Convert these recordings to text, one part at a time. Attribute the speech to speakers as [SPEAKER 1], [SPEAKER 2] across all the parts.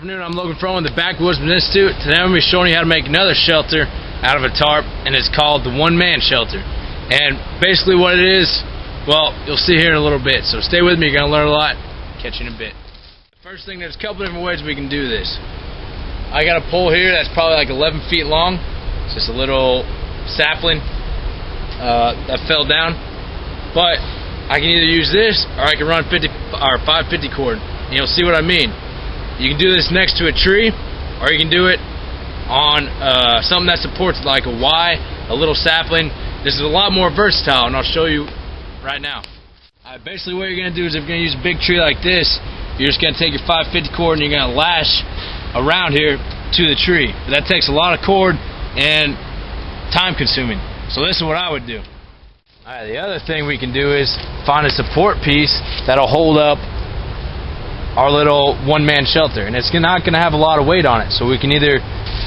[SPEAKER 1] Afternoon, I'm Logan from the Backwoodsman Institute. Today I'm going to be showing you how to make another shelter out of a tarp, and it's called the one-man shelter. And basically what it is, well, you'll see here in a little bit. So stay with me, you're going to learn a lot. Catch you in a bit. First thing, there's a couple different ways we can do this. I got a pole here that's probably like 11 feet long. It's just a little sapling that fell down. But I can either use this or I can run 550 cord. And you'll see what I mean. You can do this next to a tree, or you can do it on something that supports like a Y, a little sapling. This is a lot more versatile, and I'll show you right now. Basically what you're going to do is if you're going to use a big tree like this, you're just going to take your 550 cord and you're going to lash around here to the tree. But that takes a lot of cord and time consuming. So this is what I would do. Alright, the other thing we can do is find a support piece that'll hold up our little one-man shelter, and it's not going to have a lot of weight on it. So we can either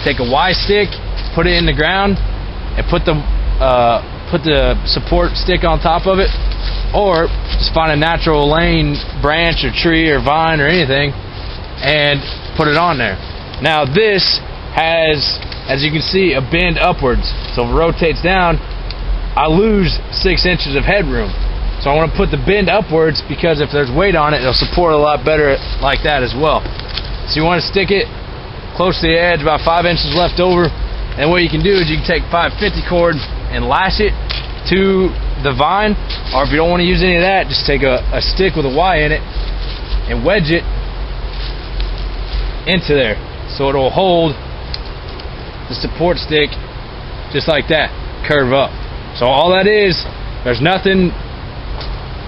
[SPEAKER 1] take a Y stick, put it in the ground, and put the support stick on top of it, or just find a natural laying branch or tree or vine or anything and put it on there. Now this has, as you can see, a bend upwards. So if it rotates down, I lose 6 inches of headroom. So I want to put the bend upwards because if there's weight on it, it'll support a lot better like that as well. So you want to stick it close to the edge, about 5 inches left over. And what you can do is you can take 550 cord and lash it to the vine, or if you don't want to use any of that, just take a stick with a Y in it and wedge it into there. So it'll hold the support stick just like that, curve up. So all that is, there's nothing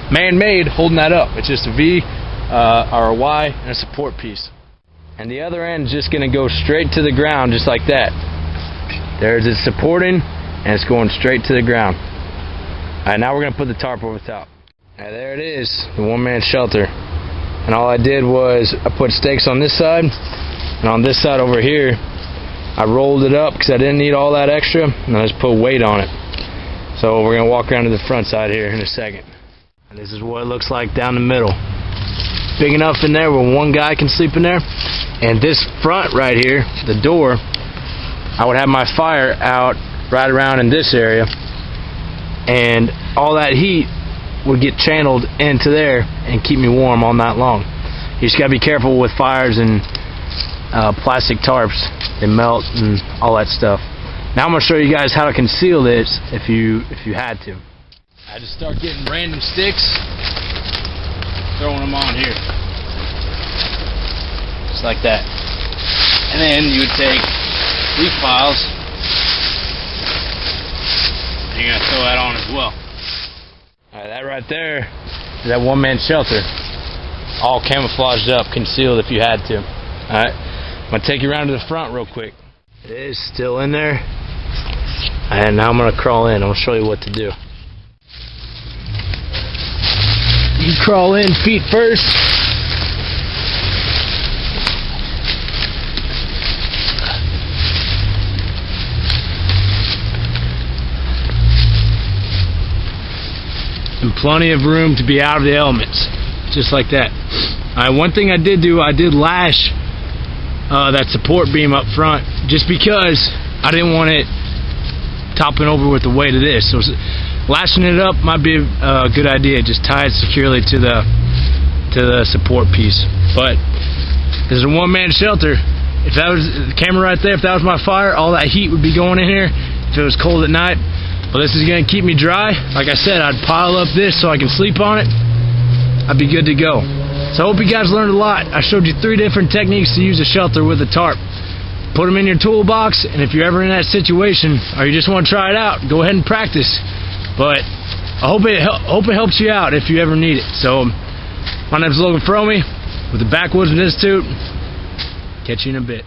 [SPEAKER 1] man-made holding that up. It's just a V or a Y and a support piece. And the other end is just going to go straight to the ground just like that. There's it supporting and it's going straight to the ground. Alright, now we're going to put the tarp over the top. Alright, there it is, the one-man shelter. And all I did was I put stakes on this side, and on this side over here I rolled it up because I didn't need all that extra, and I just put weight on it. So we're going to walk around to the front side here in a second. And this is what it looks like down the middle. Big enough in there where one guy can sleep in there. And this front right here, the door, I would have my fire out right around in this area, and all that heat would get channeled into there and keep me warm all night long. You just gotta be careful with fires and plastic tarps. They melt and all that stuff. Now I'm gonna show you guys how to conceal this if you had to. I just start getting random sticks, throwing them on here, just like that. And then you would take leaf piles, and you're gonna throw that on as well. Alright, that right there is that one-man shelter, all camouflaged up, concealed if you had to. Alright, I'm gonna take you around to the front real quick. It is still in there, and now I'm gonna crawl in. I'm gonna show you what to do. You crawl in feet first. And plenty of room to be out of the elements, just like that. One thing I did do, I did lash that support beam up front, just because I didn't want it topping over with the weight of this. So lashing it up might be a good idea. Just tie it securely to the support piece. But this is a one-man shelter. If that was the camera right there, if that was my fire, all that heat would be going in here if it was cold at night. But this is going to keep me dry. Like I said, I'd pile up this so I can sleep on it. I'd be good to go. So I hope you guys learned a lot. I showed you 3 different techniques to use a shelter with a tarp. Put them in your toolbox, and if you're ever in that situation or you just want to try it out, go ahead and practice. But I hope it helps you out if you ever need it. So my name is Logan with the Backwoodsman Institute. Catch you in a bit.